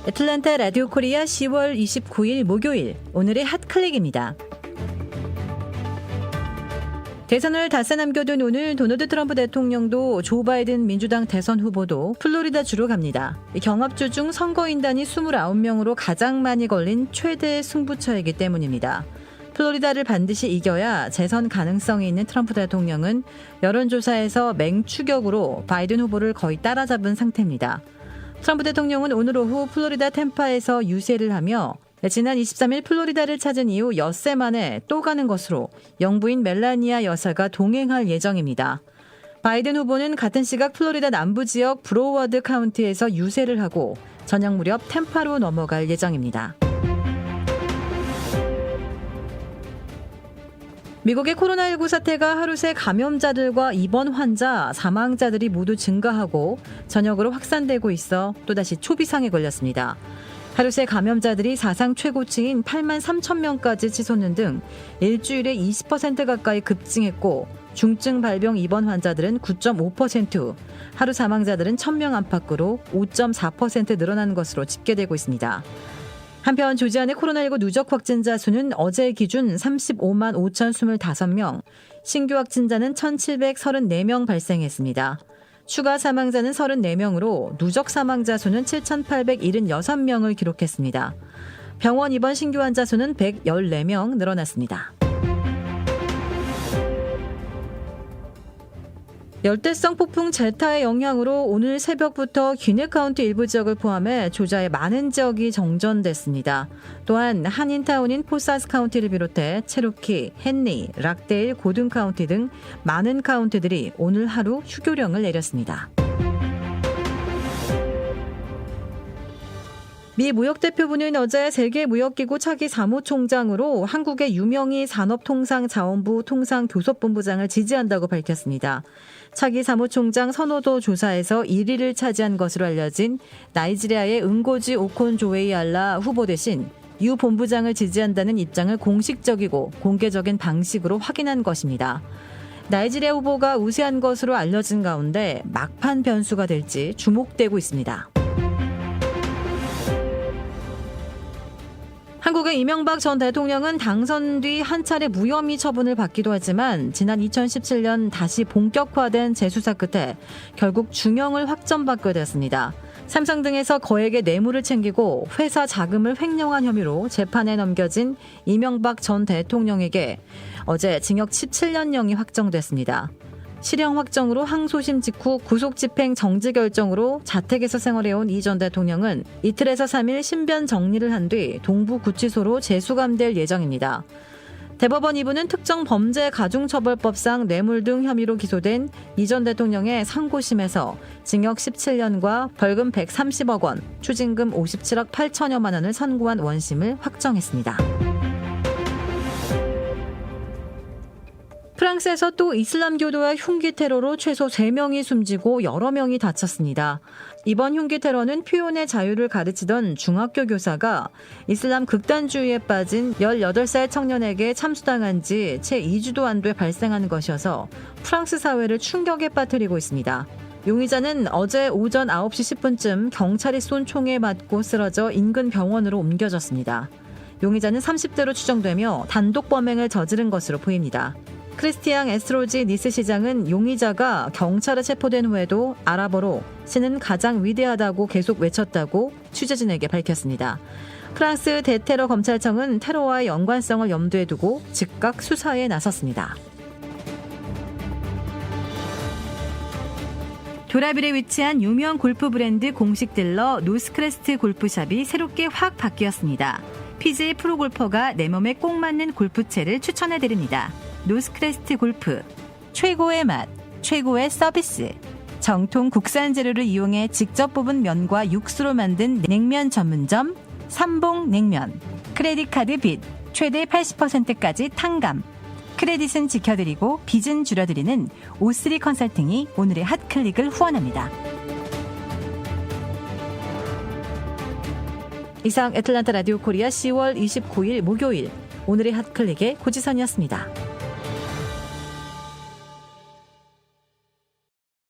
애틀랜타 라디오 코리아 10월 29일 목요일 오늘의 핫클릭입니다. 대선을 닷새 남겨둔 오늘 도널드 트럼프 대통령도 조 바이든 민주당 대선 후보도 플로리다주로 갑니다. 경합주 중 선거인단이 29명으로 가장 많이 걸린 최대 승부처이기 때문입니다. 플로리다를 반드시 이겨야 재선 가능성이 있는 트럼프 대통령은 여론조사에서 맹추격으로 바이든 후보를 거의 따라잡은 상태입니다. 트럼프 대통령은 오늘 오후 플로리다 템파에서 유세를 하며 지난 23일 플로리다를 찾은 이후 엿새 만에 또 가는 것으로 영부인 멜라니아 여사가 동행할 예정입니다. 바이든 후보는 같은 시각 플로리다 남부 지역 브로워드 카운티에서 유세를 하고 저녁 무렵 템파로 넘어갈 예정입니다. 미국의 코로나19 사태가 하루 새 감염자들과 입원 환자, 사망자들이 모두 증가하고 전역으로 확산되고 있어 또다시 초비상에 걸렸습니다. 하루 새 감염자들이 사상 최고치인 8만 3천 명까지 치솟는 등 일주일에 20% 가까이 급증했고 중증 발병 입원 환자들은 9.5%, 하루 사망자들은 1,000명 안팎으로 5.4% 늘어난 것으로 집계되고 있습니다. 한편 조지아의 코로나19 누적 확진자 수는 어제 기준 35만 5,025명, 신규 확진자는 1,734명 발생했습니다. 추가 사망자는 34명으로 누적 사망자 수는 7,876명을 기록했습니다. 병원 입원 신규 환자 수는 114명 늘어났습니다. 열대성 폭풍 젤타의 영향으로 오늘 새벽부터 귀네 카운티 일부 지역을 포함해 조지아의 많은 지역이 정전됐습니다. 또한 한인타운인 포사스 카운티를 비롯해 체로키, 헨리, 락데일, 고든 카운티 등 많은 카운티들이 오늘 하루 휴교령을 내렸습니다. 미 무역대표부는 어제 세계무역기구 차기 사무총장으로 한국의 유명희 산업통상자원부 통상교섭본부장을 지지한다고 밝혔습니다. 차기 사무총장 선호도 조사에서 1위를 차지한 것으로 알려진 나이지리아의 응고지 오콘조웨이 알라 후보 대신 유 본부장을 지지한다는 입장을 공식적이고 공개적인 방식으로 확인한 것입니다. 나이지리아 후보가 우세한 것으로 알려진 가운데 막판 변수가 될지 주목되고 있습니다. 한국의 이명박 전 대통령은 당선 뒤 한 차례 무혐의 처분을 받기도 하지만 지난 2017년 다시 본격화된 재수사 끝에 결국 중형을 확정받게 되었습니다. 삼성 등에서 거액의 뇌물을 챙기고 회사 자금을 횡령한 혐의로 재판에 넘겨진 이명박 전 대통령에게 어제 징역 17년형이 확정됐습니다. 실형 확정으로 항소심 직후 구속집행 정지 결정으로 자택에서 생활해온 이 전 대통령은 이틀에서 3일 신변 정리를 한 뒤 동부구치소로 재수감될 예정입니다. 대법원 2부는 특정 범죄 가중처벌법상 뇌물 등 혐의로 기소된 이 전 대통령의 상고심에서 징역 17년과 벌금 130억 원, 추징금 57억 8천여만 원을 선고한 원심을 확정했습니다. 프랑스에서 또 이슬람교도와 흉기 테러로 최소 3명이 숨지고 여러 명이 다쳤습니다. 이번 흉기 테러는 표현의 자유를 가르치던 중학교 교사가 이슬람 극단주의에 빠진 18살 청년에게 참수당한 지 채 2주도 안 돼 발생한 것이어서 프랑스 사회를 충격에 빠뜨리고 있습니다. 용의자는 어제 오전 9시 10분쯤 경찰이 쏜 총에 맞고 쓰러져 인근 병원으로 옮겨졌습니다. 용의자는 30대로 추정되며 단독 범행을 저지른 것으로 보입니다. 크리스티앙 에스트로지 니스 시장은 용의자가 경찰에 체포된 후에도 아랍어로 신은 가장 위대하다고 계속 외쳤다고 취재진에게 밝혔습니다. 프랑스 대테러 검찰청은 테러와의 연관성을 염두에 두고 즉각 수사에 나섰습니다. 도라빌에 위치한 유명 골프 브랜드 공식 딜러 노스크레스트 골프샵이 새롭게 확 바뀌었습니다. PGA 프로골퍼가 내 몸에 꼭 맞는 골프채를 추천해드립니다. 노스크레스트 골프, 최고의 맛, 최고의 서비스. 정통 국산 재료를 이용해 직접 뽑은 면과 육수로 만든 냉면 전문점 삼봉냉면. 크레딧 카드 빚 최대 80%까지 탕감. 크레딧은 지켜드리고 빚은 줄여드리는 O3 컨설팅이 오늘의 핫클릭을 후원합니다. 이상 애틀랜타 라디오 코리아 10월 29일 목요일 오늘의 핫클릭의 고지선이었습니다.